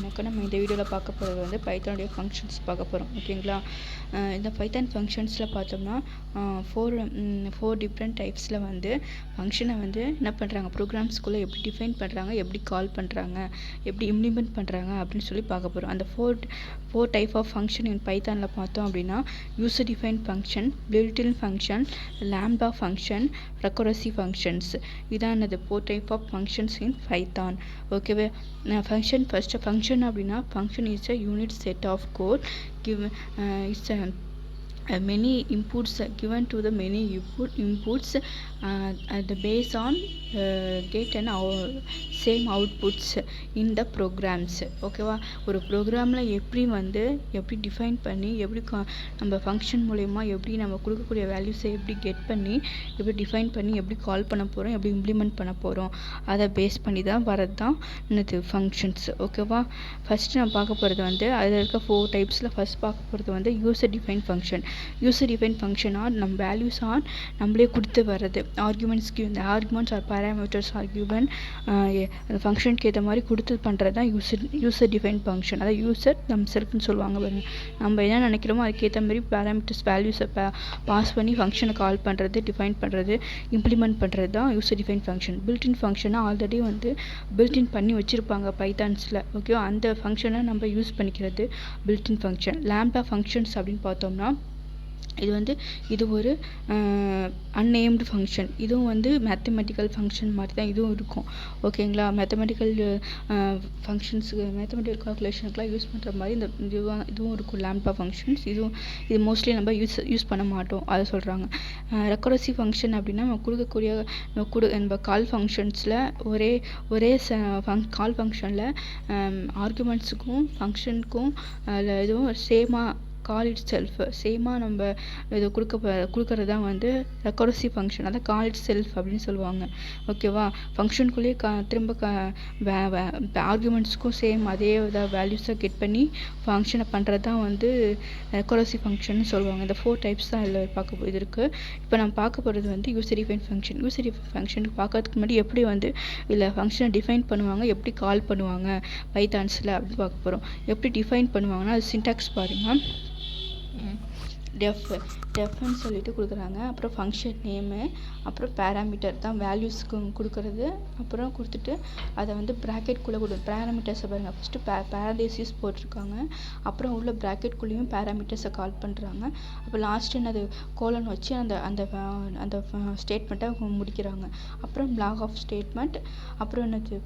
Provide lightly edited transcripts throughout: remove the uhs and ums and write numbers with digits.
வணக்கம். நம்ம இந்த வீடியோவில் பார்க்க போகிறது வந்து பைத்தானுடைய ஃபங்க்ஷன்ஸ் பார்க்க போகிறோம். ஓகேங்களா? இந்த பைத்தான் ஃபங்க்ஷன்ஸில் பார்த்தோம்னா ஃபோர் டிஃப்ரெண்ட் டைப்ஸில் வந்து ஃபங்க்ஷனை வந்து என்ன பண்ணுறாங்க, ப்ரோக்ராம்ஸ்குள்ளே எப்படி டிஃபைன் பண்ணுறாங்க, எப்படி கால் பண்ணுறாங்க, எப்படி இம்ப்ளிமெண்ட் பண்ணுறாங்க அப்படின்னு சொல்லி பார்க்க போகிறோம். அந்த four type of function in பைத்தானில் பார்த்தோம் அப்படின்னா user define function, built in function, lambda function, recursive functions. இதானது 4 type of functions in Python. ஓகேவா? ஃபஸ்ட்டு ஃபங்க்ஷன் அப்படின்னா function is a unit set of code given it's many inputs given to the many inputs and based on get and same outputs in the programs. ஓகேவா? ஒரு ப்ரோக்ராமில் எப்படி define பண்ணி எப்படி நம்ம function மூலயமா எப்படி நம்ம கொடுக்கக்கூடிய வேல்யூஸை எப்படி கெட் பண்ணி எப்படி டிஃபைன் பண்ணி எப்படி கால் பண்ண போகிறோம், எப்படி இம்ப்ளிமெண்ட் பண்ண போகிறோம், அதை பேஸ் பண்ணி தான் வரது தான் என்னது ஃபங்க்ஷன்ஸ். ஓகேவா? ஃபஸ்ட்டு நான் பார்க்க போகிறது வந்து அதில் இருக்க 4 டைப்ஸில் ஃபஸ்ட் பார்க்க போகிறது வந்து user define function. User define ஃபங்க்ஷனாக நம்ம வேல்யூஸ் நம்மளே கொடுத்து வர்றது. ஆர்குமெண்ட்ஸ்க்கு இந்த arguments or parameters are given அந்த ஃபங்க்ஷனுக்கு ஏற்ற மாதிரி கொடுத்து பண்ணுறது தான் யூசர் டிஃபைன் ஃபங்க்ஷன். அதாவது யூசர் நம்ம செல்ஃப்னு சொல்லுவாங்க பாருங்க. நம்ம என்ன நினைக்கிறோமோ அதுக்கேற்ற மாதிரி பேராமீட்டர்ஸ் வேல்யூஸை பாஸ் பண்ணி ஃபங்க்ஷனை கால் பண்ணுறது, டிஃபைன் பண்ணுறது, இம்ப்ளிமெண்ட் பண்ணுறது தான் யூசர் டிஃபைன் ஃபங்க்ஷன். பில்ட்-இன் ஃபங்க்ஷனை ஆல்ரெடி வந்து பில்ட்-இன் பண்ணி வச்சுருப்பாங்க பைத்தான்ஸில். ஓகே, அந்த ஃபங்க்ஷனை நம்ம யூஸ் பண்ணிக்கிறது பில்ட்-இன் ஃபங்க்ஷன். லாம்டா ஃபங்க்ஷன்ஸ் அப்படின்னு பார்த்தோம்னா இது ஒரு அன்னேம்டு ஃபங்க்ஷன். இதுவும் வந்து மேத்தமெட்டிக்கல் ஃபங்க்ஷன் மாதிரி தான் இதுவும் இருக்கும். ஓகேங்களா? மேத்தமெட்டிக்கல் ஃபங்க்ஷன்ஸுக்கு மேத்தமெட்டிக்கல் கால்குலேஷனுக்குலாம் யூஸ் பண்ணுற மாதிரி இதுவும் இருக்கும் லாம்டா ஃபங்க்ஷன்ஸ். இது மோஸ்ட்லி நம்ம யூஸ் பண்ண மாட்டோம், அதை சொல்கிறாங்க. ரெக்கரசிவ் ஃபங்க்ஷன் அப்படின்னா நம்ம கொடுக்கக்கூடிய நம்ம கால் ஃபங்க்ஷன்ஸில் ஒரே கால் ஃபங்க்ஷனில் ஆர்குமெண்ட்ஸுக்கும் ஃபங்க்ஷனுக்கும் இதுவும் சேமாக கால் இட் செல்ஃப் சேமாக நம்ம இதை கொடுக்கறது தான் வந்து ரெக்கரசிவ் ஃபங்க்ஷன். அதான் கால் இட் செல்ஃப் அப்படின்னு சொல்லுவாங்க. ஓகேவா? ஃபங்க்ஷனுக்குள்ளேயே திரும்ப ஆர்குமெண்ட்ஸ்க்கும் சேம் அதே வேல்யூஸை கெட் பண்ணி ஃபங்க்ஷனை பண்ணுறது தான் வந்து ரெக்கரசிவ் ஃபங்க்ஷன் சொல்லுவாங்க. இந்த 4 டைப்ஸ் தான் இதில் இது இருக்குது. இப்போ நம்ம பார்க்க போகிறது வந்து user define function. User define ஃபங்க்ஷனுக்கு பார்க்கறதுக்கு முன்னாடி எப்படி வந்து இதில் ஃபங்க்ஷனை டிஃபைன் பண்ணுவாங்க, எப்படி கால் பண்ணுவாங்க பைத்தான்ஸில் அப்படின்னு பார்க்க போகிறோம். எப்படி டிஃபைன் பண்ணுவாங்கன்னா அது சின்டாக்ஸ் பாருங்கள். டெஃப்னு சொல்லிட்டு கொடுக்குறாங்க. அப்புறம் ஃபங்க்ஷன் நேமு, அப்புறம் பேராமீட்டர் தான் வேல்யூஸ்க்கு கொடுக்குறது. அப்புறம் கொடுத்துட்டு அதை வந்து ப்ராக்கெட்குள்ளே பேராமீட்டர்ஸை பாருங்கள். ஃபஸ்ட்டு பேரந்தசிஸ் போட்டிருக்காங்க. அப்புறம் உள்ள ப்ராக்கெட்குள்ளேயும் பேராமீட்டர்ஸை கால் பண்ணுறாங்க. அப்புறம் லாஸ்ட் என்னது கோலன் வச்சு அந்த ஸ்டேட்மெண்ட்டை முடிக்கிறாங்க. அப்புறம் பிளாக் ஆஃப் ஸ்டேட்மெண்ட், அப்புறம் என்னது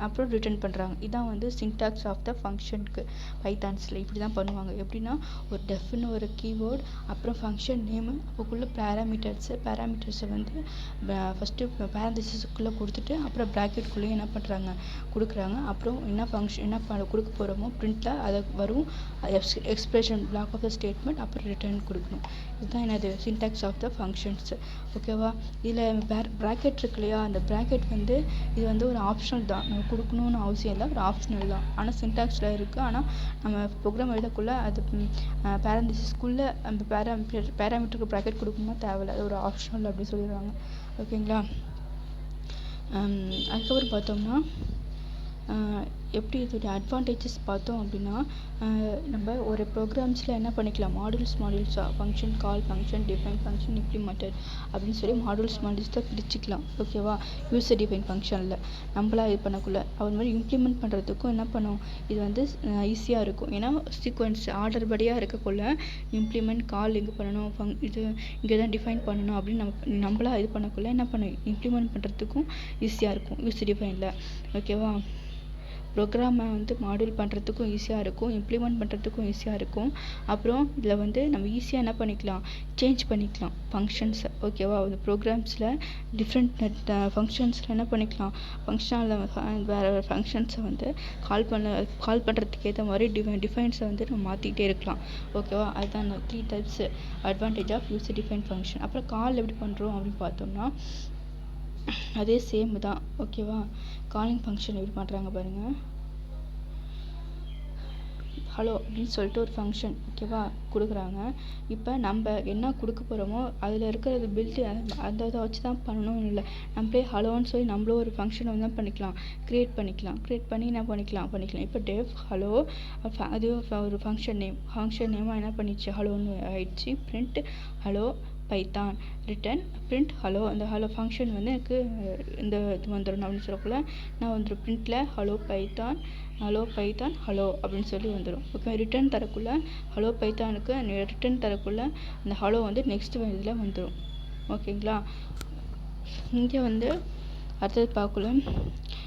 அப்புறம் ரிட்டர்ன் பண்ணுறாங்க. இதான் வந்து சின்டாக்ஸ் ஆஃப் த ஃபங்க்ஷனுக்கு பைத்தான்ஸில் இப்படி தான் பண்ணுவாங்க. எப்படின்னா ஒரு டெஃப்னு ஒரு கீவேர்ட், அப்புறம் ஃபங்க்ஷன் நேமு, அப்போக்குள்ளே பேராமீட்டர்ஸை வந்து ஃபஸ்ட்டு பேரந்தசிஸ்க்குள்ளே கொடுத்துட்டு அப்புறம் ப்ராக்கெட்குள்ளேயும் என்ன பண்ணுறாங்க கொடுக்குறாங்க. அப்புறம் என்ன கொடுக்க போகிறோமோ பிரிண்டில் அதை வரும் expression block of the statement, அப்புறம் ரிட்டர்ன் கொடுக்கணும். இதுதான் என்னது சின்டாக்ஸ் ஆஃப் த ஃபங்க்ஷன்ஸ். ஓகேவா? இதில் ப்ராக்கெட் இருக்கு இல்லையா, அந்த ப்ராக்கெட் வந்து இது வந்து ஒரு ஆப்ஷனல் தான், நம்ம கொடுக்கணும்னு அவசியம் இல்லை, ஒரு ஆப்ஷனல் தான். ஆனால் சின்டாக்ஸில் இருக்குது. ஆனால் நம்ம ப்ரோக்ராம் எழுதக்குள்ளே அது பேரந்தசிஸ்க்குள்ளே அந்த பேராமீட்டருக்கு ப்ராக்கெட் கொடுக்கணுமா தேவையில்லை, அது ஒரு ஆப்ஷனல் அப்படி சொல்லிடுவாங்க. ஓகேங்களா? அதுக்கப்புறம் பார்த்தோம்னா எப்படி இதோடைய அட்வான்டேஜஸ் பார்த்தோம் அப்படின்னா நம்ம ஒரு ப்ரோக்ராம்ஸில் என்ன பண்ணிக்கலாம், மாடியூல்ஸாக function call function define function implemented அப்படின்னு சொல்லி மாடியூல்ஸாக பிரிச்சுக்கலாம். ஓகேவா? யூசர் டிஃபைன் ஃபங்க்ஷனில் நம்மளா இது பண்ணக்குள்ள அது மாதிரி இம்ப்ளிமெண்ட் பண்ணுறதுக்கும் என்ன பண்ணும், இது வந்து ஈஸியாக இருக்கும். ஏன்னா சீக்வன்ஸ் ஆர்டர் படியாக இருக்கக்குள்ள இம்ப்ளிமெண்ட் கால் எங்கே பண்ணணும், இது இங்கே தான் டிஃபைன் பண்ணணும் அப்படின்னு நம்மளா இது பண்ணக்குள்ள என்ன பண்ணும், இம்ப்ளிமெண்ட் பண்ணுறதுக்கும் ஈஸியாக இருக்கும் யூசர் டிஃபைனில். ஓகேவா? ப்ரோக்ராமை வந்து மாடியூல் பண்ணுறதுக்கும் ஈஸியாக இருக்கும், இம்ப்ளிமெண்ட் பண்ணுறதுக்கும் ஈஸியாக இருக்கும். அப்புறம் இதில் வந்து நம்ம ஈஸியாக என்ன பண்ணிக்கலாம், சேஞ்ச் பண்ணிக்கலாம் ஃபங்க்ஷன்ஸை. ஓகேவா? அந்த ப்ரோக்ராம்ஸில் டிஃப்ரெண்ட் ஃபங்க்ஷன்ஸில் என்ன பண்ணிக்கலாம், ஃபங்க்ஷனில் வேறு ஃபங்க்ஷன்ஸை வந்து கால் பண்ணுறதுக்கு ஏற்ற மாதிரி டிஃபைன்ஸை வந்து நம்ம மாற்றிக்கிட்டே இருக்கலாம். ஓகேவா? அதுதான் அந்த 3 types advantage of user define function. அப்புறம் கால் எப்படி பண்ணுறோம் அப்படின்னு பார்த்தோம்னா அதே சேம் தான். ஓகேவா? காலிங் ஃபங்க்ஷன் எப்படி பண்ணுறாங்க பாருங்கள். ஹலோ அப்படின்னு சொல்லிட்டு ஒரு ஃபங்க்ஷன் ஓகேவா கொடுக்குறாங்க. இப்போ நம்ம என்ன கொடுக்க போகிறோமோ அதில் இருக்கிறது பில்ட் அந்த இதை வச்சு தான் பண்ணணும்னு இல்லை. நம்மளே ஹலோன்னு சொல்லி நம்மளும் ஒரு ஃபங்க்ஷனை வந்து பண்ணிக்கலாம், க்ரியேட் பண்ணி என்ன பண்ணிக்கலாம். இப்போ டெஃப் ஹலோ அது ஒரு ஃபங்க்ஷன் நேமாக என்ன பண்ணிச்சு, ஹலோன்னு ஆயிடுச்சு. Print hello python return print hello. அந்த ஹலோ ஃபங்க்ஷன் வந்து எனக்கு இந்த இது வந்துடும் அப்படின்னு சொல்லக்குள்ள நான் வந்துடும் பிரிண்டில் ஹலோ பைத்தான் ஹலோ அப்படின்னு சொல்லி வந்துடும். ஓகே, ரிட்டன் தரக்குள்ள ஹலோ பைத்தானுக்கு ரிட்டன் தரக்குள்ள அந்த ஹலோ வந்து நெக்ஸ்ட் இதில் வந்துடும். ஓகேங்களா, இங்கே வந்து அடுத்தது பார்க்கல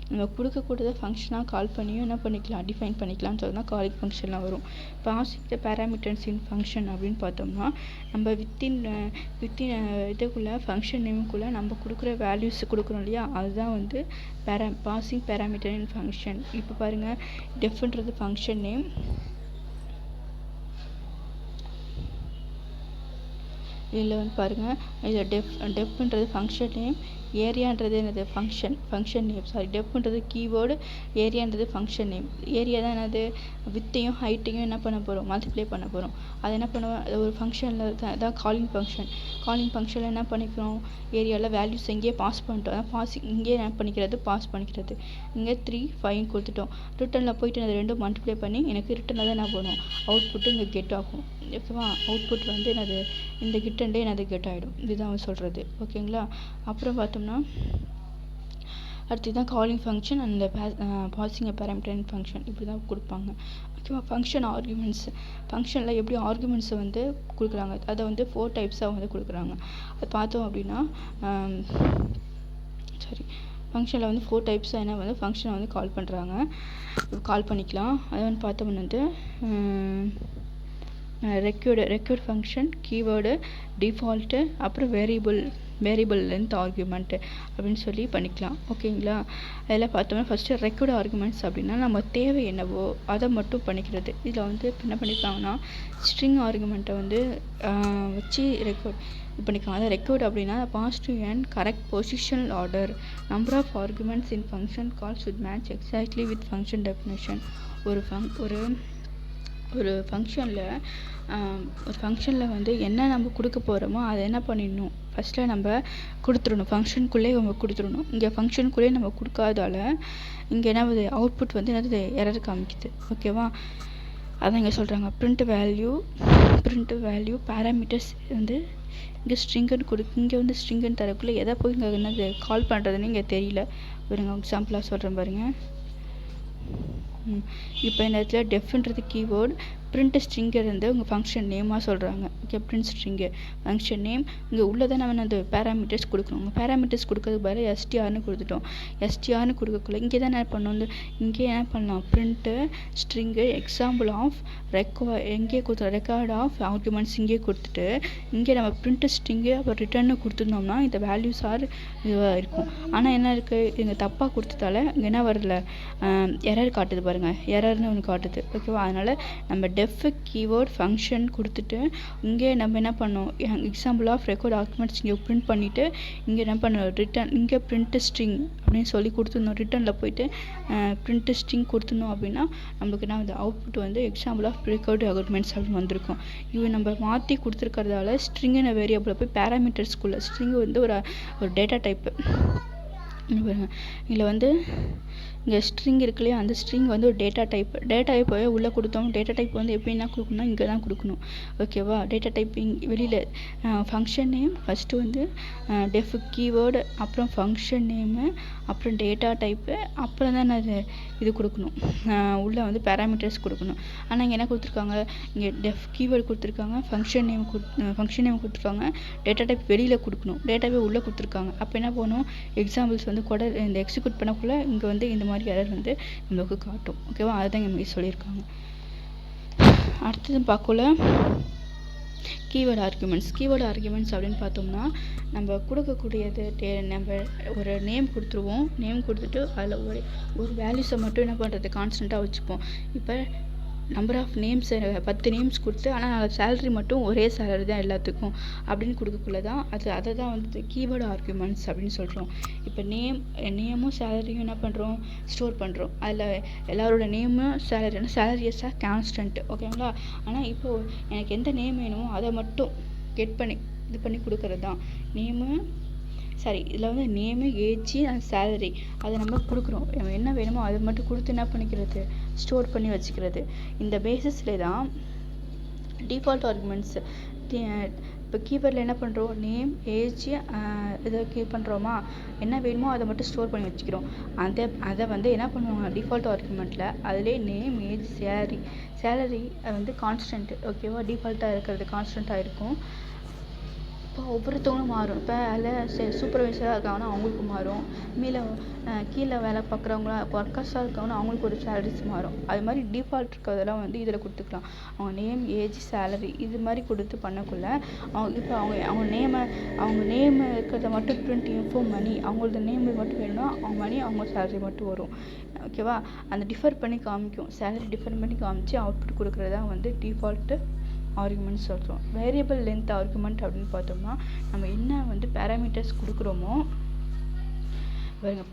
நம்ம கொடுக்கக்கூடியதை ஃபங்க்ஷனாக கால் பண்ணியும் என்ன பண்ணிக்கலாம், டிஃபைன் பண்ணிக்கலாம்னு சொல்லி காலிங் ஃபங்க்ஷன்லாம் வரும். பாசிங் த பேராமீட்டர்ஸ் இன் ஃபங்க்ஷன் அப்படின்னு பார்த்தோம்னா நம்ம வித்தின் இதுக்குள்ளே ஃபங்க்ஷன் நேமுக்குள்ளே நம்ம கொடுக்குற வேல்யூஸ் கொடுக்குறோம் இல்லையா, அதுதான் வந்து பாசிங் பேராமீட்டர் இன் ஃபங்க்ஷன். இப்போ பாருங்கள், டெஃப்ன்றது ஃபங்க்ஷன் நேம், இதில் வந்து பாருங்கள் இதில் டெஃப்ன்றது ஃபங்க்ஷன் நேம், ஏரியான்றது என்னது ஃபங்க்ஷன் நேம். டெஃப்ன்றது கீவேர்டு, ஏரியான்றது ஃபங்க்ஷன் நேம். ஏரியா தான் என்னது, வித்தையும் ஹைட்டையும் என்ன பண்ண போகிறோம், மல்டிப்ளை பண்ண போகிறோம். அது என்ன பண்ணுவோம், அது ஒரு ஃபங்க்ஷனில் தான் காலிங் ஃபங்க்ஷனில் என்ன பண்ணிக்கிறோம், ஏரியாவில் வேல்யூஸ் எங்கேயே பாஸ் பண்ணிட்டோம். அதான் இங்கே என்ன பண்ணிக்கிறது, பாஸ் பண்ணிக்கிறது. இங்கே 3 5 கொடுத்துட்டோம். ரிட்டனில் போயிட்டு அது ரெண்டும் மல்டிப்ளை பண்ணி எனக்கு ரிட்டனில் தான் என்ன பண்ணும், அவுட்புட்டு இங்கே கெட் ஆகும். ஓகேவா, அவுட்புட் வந்து என்னது, இந்த கிட்டண்டே என்னது கெட் ஆகிடும். இதுதான் அவன் சொல்கிறது. ஓகேங்களா, அப்புறம் பார்த்தோம்னா அடுத்து தான் காலிங் ஃபங்க்ஷன் அந்த பாசிங் பேராமீட்டர் ஃபங்க்ஷன் இப்படி தான் கொடுப்பாங்க. ஓகேவா, ஃபங்க்ஷன் ஆர்குமெண்ட்ஸ், ஃபங்க்ஷனில் எப்படி ஆர்குமெண்ட்ஸை வந்து கொடுக்குறாங்க, அதை வந்து 4 டைப்ஸாக வந்து கொடுக்குறாங்க. அது பார்த்தோம் அப்படின்னா ஃபங்க்ஷனில் வந்து 4 டைப்ஸாக என்ன வந்து ஃபங்க்ஷனை வந்து கால் பண்ணிக்கலாம். அதை வந்து பார்த்தோம்னா வந்து ரெக்யூர்ட் ஃபங்க்ஷன், கீவேர்டு, டிஃபால்ட்டு, அப்புறம் வேரியபிள் லென்த் ஆர்குமெண்ட் அப்படின்னு சொல்லி பண்ணிக்கலாம். ஓகேங்களா, அதில் பார்த்தோம்னா ஃபஸ்ட்டு ரெக்யூர்ட் ஆர்குமெண்ட்ஸ் அப்படின்னா நம்ம தேவை என்னவோ அதை மட்டும் பண்ணிக்கிறது. இதில் வந்து என்ன பண்ணியிருக்காங்கன்னா ஸ்ட்ரிங் ஆர்குமெண்ட்டை வந்து வச்சு ரெக்யூர்ட் பண்ணிக்கலாம். அதை ரெக்யூர்ட் அப்படின்னா positive and correct positional order, number of arguments in function call should match exactly with function definition. ஒரு ஃபங்க்ஷனில் வந்து என்ன நம்ம கொடுக்க போகிறோமோ அதை என்ன பண்ணிடணும், ஃபஸ்ட்டில் நம்ம கொடுத்துடணும், ஃபங்க்ஷனுக்குள்ளே நம்ம கொடுத்துடணும். இங்கே ஃபங்க்ஷனுக்குள்ளே நம்ம கொடுக்காதால இங்கே என்ன அவுட்புட் வந்து என்னது எரர் காமிக்குது. ஓகேவா, அதான் இங்கே சொல்கிறாங்க பிரிண்ட் வேல்யூ பேராமீட்டர்ஸ் வந்து இங்கே ஸ்ட்ரிங்குன்னு இங்கே வந்து ஸ்ட்ரிங்குன்னு தரக்குள்ளே எதை போய் இங்கே என்னது கால் பண்ணுறதுன்னு இங்கே தெரியல. பாருங்க, எக்ஸாம்பிளாக சொல்கிறேன் பாருங்கள். இப்போ இந்த இடத்துல டெஃப்ன்றது கீவேர்டு, பிரிண்ட் ஸ்ட்ரிங்கர் வந்து உங்கள் ஃபங்க்ஷன் நேமாக சொல்கிறாங்க. Okay, print string function name. இங்கே உள்ளதை நம்ம அந்த பேராமீட்டர்ஸ் கொடுக்கணும். உங்கள் பேராமீட்டர்ஸ் கொடுக்கறதுக்கு பதில் எஸ்டிஆர்னு கொடுத்துட்டோம். எஸ்டிஆர்னு கொடுக்கக்குள்ள இங்கே தான் என்ன பண்ணணும், வந்து இங்கே என்ன பண்ணலாம், பிரிண்ட்டு ஸ்ட்ரிங்கு எக்ஸாம்பிள் ஆஃப் எங்கே ரெக்கார்ட் ஆஃப் ஆர்குமெண்ட்ஸ் இங்கே கொடுத்துட்டு இங்கே நம்ம பிரிண்ட் ஸ்ட்ரிங்கு அப்புறம் ரிட்டர்னு கொடுத்துருந்தோம்னா இந்த வேல்யூஸ் இதுவாக இருக்கும். ஆனால் என்ன இருக்குது, இங்கே தப்பாக கொடுத்ததால இங்கே என்ன வரல, எரர் காட்டுது பாருங்கள், எரர்னு ஒன்று காட்டுது. ஓகேவா, அதனால் நம்ம டெஃப் கீவேர்ட் ஃபங்க்ஷன் கொடுத்துட்டு இங்கே நம்ம என்ன பண்ணோம், எக்ஸாம்பிள் ஆஃப் ரெக்கார்ட் ஆர்குமெண்ட்ஸ் இங்கே பிரிண்ட் பண்ணிவிட்டு இங்கே என்ன பண்ணோம், ரிட்டன் இங்கே பிரிண்ட் ஸ்ட்ரிங் அப்படின்னு சொல்லி கொடுத்துருந்தோம். ரிட்டனில் போயிட்டு பிரிண்ட் ஸ்ட்ரிங் கொடுத்துருந்தோம் அப்படின்னா நம்மளுக்கு என்ன வந்து அவுட்புட் வந்து எக்ஸாம்பிள் ஆஃப் ரெக்கார்ட் ஆர்குமெண்ட்ஸ் அப்படின்னு வந்திருக்கும். இது நம்ம மாற்றி கொடுத்துருக்கிறதால ஸ்ட்ரிங்குன்னு வேரியபிளை போய் பேராமீட்டர்ஸ்குள்ளே ஸ்ட்ரிங் வந்து ஒரு டேட்டா டைப்பு. இதில் வந்து இங்கே ஸ்ட்ரிங் இருக்கு இல்லையா, அந்த ஸ்ட்ரிங் வந்து ஒரு டேட்டா டைப்பை உள்ளே கொடுத்தோம். டேட்டா டைப் வந்து எப்படின்னா கொடுக்கணும்னா இங்கே தான் கொடுக்கணும். ஓகேவா, டேட்டா டைப் வெளியில் ஃபங்க்ஷன் நேம் ஃபஸ்ட்டு வந்து டெஃப் கீவேர்டு, அப்புறம் ஃபங்க்ஷன் நேமு, அப்புறம் டேட்டா டைப்பு, அப்புறம் தான் இது கொடுக்கணும், உள்ளே வந்து பேராமீட்டர்ஸ் கொடுக்கணும். ஆனால் இங்கே என்ன கொடுத்துருக்காங்க, இங்கே டெஃப் கீவேர்டு கொடுத்துருக்காங்க, ஃபங்க்ஷன் நேம் கொடுத்துருக்காங்க, டேட்டா டைப் வெளியில் கொடுக்கணும், டேட்டா டைப் உள்ளே கொடுத்துருக்காங்க. அப்போ என்ன பண்ணணும், எக்ஸாம்பிள்ஸ் வந்து கூட இந்த எக்ஸிக்யூட் பண்ணக்குள்ளே இங்கே வந்து இந்த மாதிரி எரர் வந்து நம்மளுக்கு காட்டும். ஓகேவா, அதுதான் இங்கே சொல்லியிருக்காங்க. அடுத்தது பார்க்கல கீவேர்டு ஆர்குமெண்ட்ஸ் அப்படின்னு பார்த்தோம்னா நம்ம கொடுக்கக்கூடியது நம்ம ஒரு நேம் கொடுத்துருவோம். நேம் கொடுத்துட்டு அதில் ஒரு வேல்யூஸை மட்டும் என்ன பண்ணுறது கான்ஸ்டண்ட்டாக வச்சுப்போம். இப்போ நம்பர் ஆஃப் நேம்ஸ் 10 நேம்ஸ் கொடுத்து ஆனால் சேலரி மட்டும் ஒரே சேலரி தான் எல்லாத்துக்கும் அப்படின்னு கொடுக்கக்குள்ள தான் அதை தான் வந்து கீவேர்டு ஆர்குமெண்ட்ஸ் அப்படின்னு சொல்கிறோம். இப்போ நேமும் சேலரியும் என்ன பண்ணுறோம், ஸ்டோர் பண்ணுறோம். அதில் எல்லாரோட நேமும் சேலரி எஸ் கான்ஸ்டன்ட், ஓகேங்களா. ஆனால் இப்போது எனக்கு எந்த நேம் வேணுமோ அதை மட்டும் கெட் பண்ணி இது பண்ணி கொடுக்கறது தான் நேமு. இதில் வந்து நேமு, ஏஜ் அண்ட் சேலரி அதை நம்ம கொடுக்குறோம். நம்ம என்ன வேணுமோ அதை மட்டும் கொடுத்து என்ன பண்ணிக்கிறது, ஸ்டோர் பண்ணி வச்சுக்கிறது. இந்த பேசிஸ்லே தான் டிஃபால்ட் ஆர்குமெண்ட்ஸ். இப்போ கீவேர்டில் என்ன பண்ணுறோம், நேம், ஏஜ் இதை பண்ணுறோமா, என்ன வேணுமோ அதை மட்டும் ஸ்டோர் பண்ணி வச்சுக்கிறோம். அதை வந்து என்ன பண்ணுவாங்க டிஃபால்ட் ஆர்குமெண்ட்டில், அதிலே நேம், ஏஜ், சேலரி வந்து கான்ஸ்டன்ட், ஓகேவா. டிஃபால்ட்டாக இருக்கிறது கான்ஸ்டண்ட்டாக இருக்கும். இப்போ ஒவ்வொருத்தவங்களும் மாறும். இப்போ அதில் சூப்பர்வைசராக இருக்காங்கன்னா அவங்களுக்கு மாறும், கீழே வேலை பார்க்குறவங்களா ஒர்க்கர்ஸாக இருக்காங்கன்னா அவங்களுக்கு ஒரு சேலரிஸ் மாறும். அது மாதிரி டிஃபால்ட் இருக்கிறதெல்லாம் வந்து இதில் கொடுத்துக்கலாம். அவங்க நேம், ஏஜ், சேலரி இது மாதிரி கொடுத்து பண்ணக்குள்ள இப்போ அவங்க நேம் இருக்கிறத மட்டும் பிரிண்ட் இன்ஃபோ மணி, அவங்களோட நேம் மட்டும் வேணும்னா அவங்க மணி, அவங்க சேலரி மட்டும் வரும், ஓகேவா. அந்த டிஃபர் பண்ணி காமிக்கும், சேலரி டிஃபர் பண்ணி காமிச்சு அவுட்புட் கொடுக்குறதா வந்து டிஃபால்ட்டு ஆர்குமெண்ட்ஸ் சொல்கிறோம். வேரியபிள் லென்த் ஆர்குமெண்ட் அப்படின்னு பார்த்தோம்னா நம்ம என்ன வந்து பேராமீட்டர்ஸ் கொடுக்குறோமோ,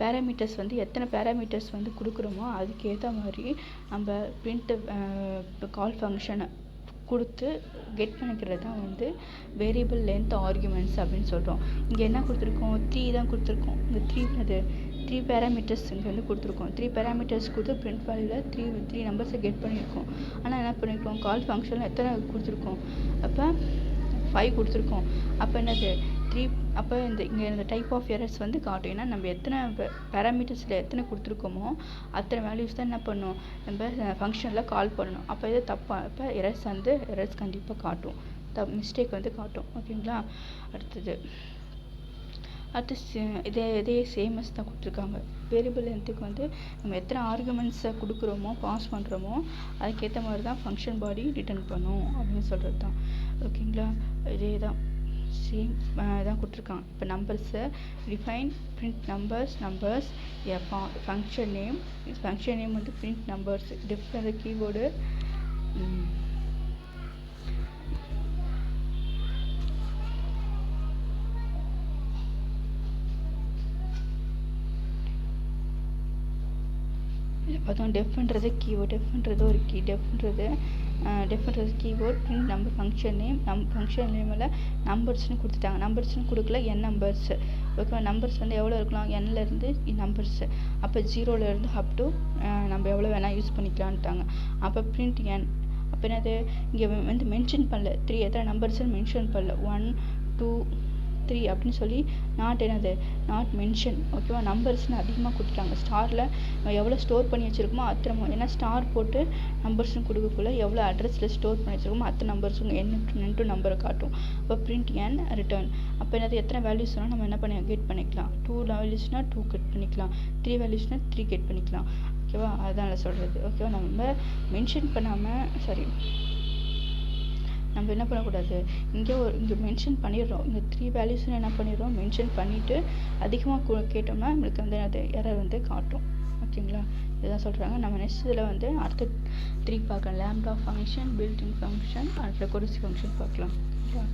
பேராமீட்டர்ஸ் வந்து எத்தனை பேராமீட்டர்ஸ் வந்து கொடுக்குறோமோ அதுக்கேற்ற மாதிரி நம்ம பிரிண்ட் கால் ஃபங்க்ஷனை கொடுத்து கெட் பண்ணிக்கிறது தான் வந்து வேரியபிள் லென்த் ஆர்குமெண்ட்ஸ் அப்படின்னு சொல்கிறோம். இங்கே என்ன கொடுத்துருக்கோம், 3 தான் கொடுத்துருக்கோம். இந்த 3 பேராமீட்டர்ஸ் இங்கே வந்து கொடுத்துருக்கோம். 3 பேராமீட்டர்ஸ் கொடுத்து பிரிண்ட் வேல்யூவில் 3 நம்பர்ஸை கெட் பண்ணியிருக்கோம். ஆனால் என்ன பண்ணியிருக்கோம், கால் ஃபங்க்ஷனில் எத்தனை கொடுத்துருக்கோம், அப்போ 5 கொடுத்துருக்கோம். அப்போ என்னது 3, அப்போ இங்கே இந்த டைப் ஆஃப் எரர்ஸ் வந்து காட்டும். ஏன்னா நம்ம எத்தனை பேராமீட்டர்ஸில் எத்தனை கொடுத்துருக்கோமோ அத்தனை வேல்யூஸ் தான் என்ன பண்ணணும், நம்ம ஃபங்க்ஷனில் கால் பண்ணணும். அப்போ இது தப்பாக, இப்போ எரர்ஸ் கண்டிப்பாக காட்டும், மிஸ்டேக் வந்து காட்டும், ஓகேங்களா. அடுத்து இதே சேமஸ் தான் கொடுத்துருக்காங்க. வேரியபிள் லென்த்துக்கு வந்து நம்ம எத்தனை ஆர்குமெண்ட்ஸை கொடுக்குறோமோ, பாஸ் பண்ணுறோமோ அதுக்கேற்ற மாதிரி தான் ஃபங்க்ஷன் பாடி ரிட்டர்ன் பண்ணும் அப்படின்னு சொல்கிறது தான், ஓகேங்களா. இதே தான் சேம் தான் கொடுத்துருக்காங்க. இப்போ நம்பர்ஸை define print numbers function name வந்து பிரிண்ட் நம்பர்ஸ் டிஃப்ரெண்ட் கீபோர்டு. பார்த்தோம் டெஃப்ன்றது கீவேர்டு, டெஃப்ன்றது ஒரு டெஃப்ன்றது கீவேர்ட், பிரிண்ட் நம்பர் ஃபங்க்ஷன் நேமில் நம்பர்ஸ்னு கொடுத்துட்டாங்க. நம்பர்ஸ்னு கொடுக்கல, என் நம்பர்ஸ், ஓகேவா. நம்பர்ஸ் வந்து எவ்வளோ இருக்கலாம், என்லேருந்து நம்பர்ஸு, அப்போ 0லேருந்து அப் டு நம்ம எவ்வளோ வேணால் யூஸ் பண்ணிக்கலான்ட்டாங்க. அப்போ பிரிண்ட் என், அப்போ என்னது இங்கே வந்து மென்ஷன் பண்ணல, 3 எத்தனை நம்பர்ஸ்ன்னு மென்ஷன் பண்ணல, 1 2 3 அப்படின்னு சொல்லி நாட் மென்ஷன், ஓகேவா. நம்பர்ஸ்னு அதிகமாக கொடுத்துட்டாங்க. ஸ்டாரில் எவ்வளோ ஸ்டோர் பண்ணி வச்சுருக்கோமோ அத்தனை, ஏன்னா ஸ்டார் போட்டு நம்பர்ஸ்னு கொடுக்கக்குள்ள எவ்வளோ அட்ரஸில் ஸ்டோர் பண்ணி வச்சுருக்கோமோ அத்தனை நம்பர்ஸும் n நம்பரை காட்டும். அப்போ பிரிண்ட் n ரிட்டர்ன், அப்போ எத்தனை வேல்யூஸ் வேணால் நம்ம என்ன கெட் பண்ணிக்கலாம். 2 வேல்யூஸ்னால் 2 கெட் பண்ணிக்கலாம், 3 வேல்யூஸ்னால் 3 கெட் பண்ணிக்கலாம், ஓகேவா. அதுதான் சொல்கிறது, ஓகேவா. நம்ம மென்ஷன் பண்ணாமல் நம்ம என்ன பண்ணக்கூடாது, இங்கே மென்ஷன் பண்ணிடுறோம். இங்கே 3 வேல்யூஸ்னு என்ன பண்ணிடுறோம், மென்ஷன் பண்ணிவிட்டு அதிகமாக கேட்டோம்னா நம்மளுக்கு வந்து அது எரர் வந்து காட்டும், ஓகேங்களா. இதுதான் சொல்கிறாங்க. நம்ம நெக்ஸ்ட் இதில் வந்து அடுத்த 3 பார்க்கலாம். Lambda function, built in function, ரெகர்சிவ் function பார்க்கலாம், ஓகேவா.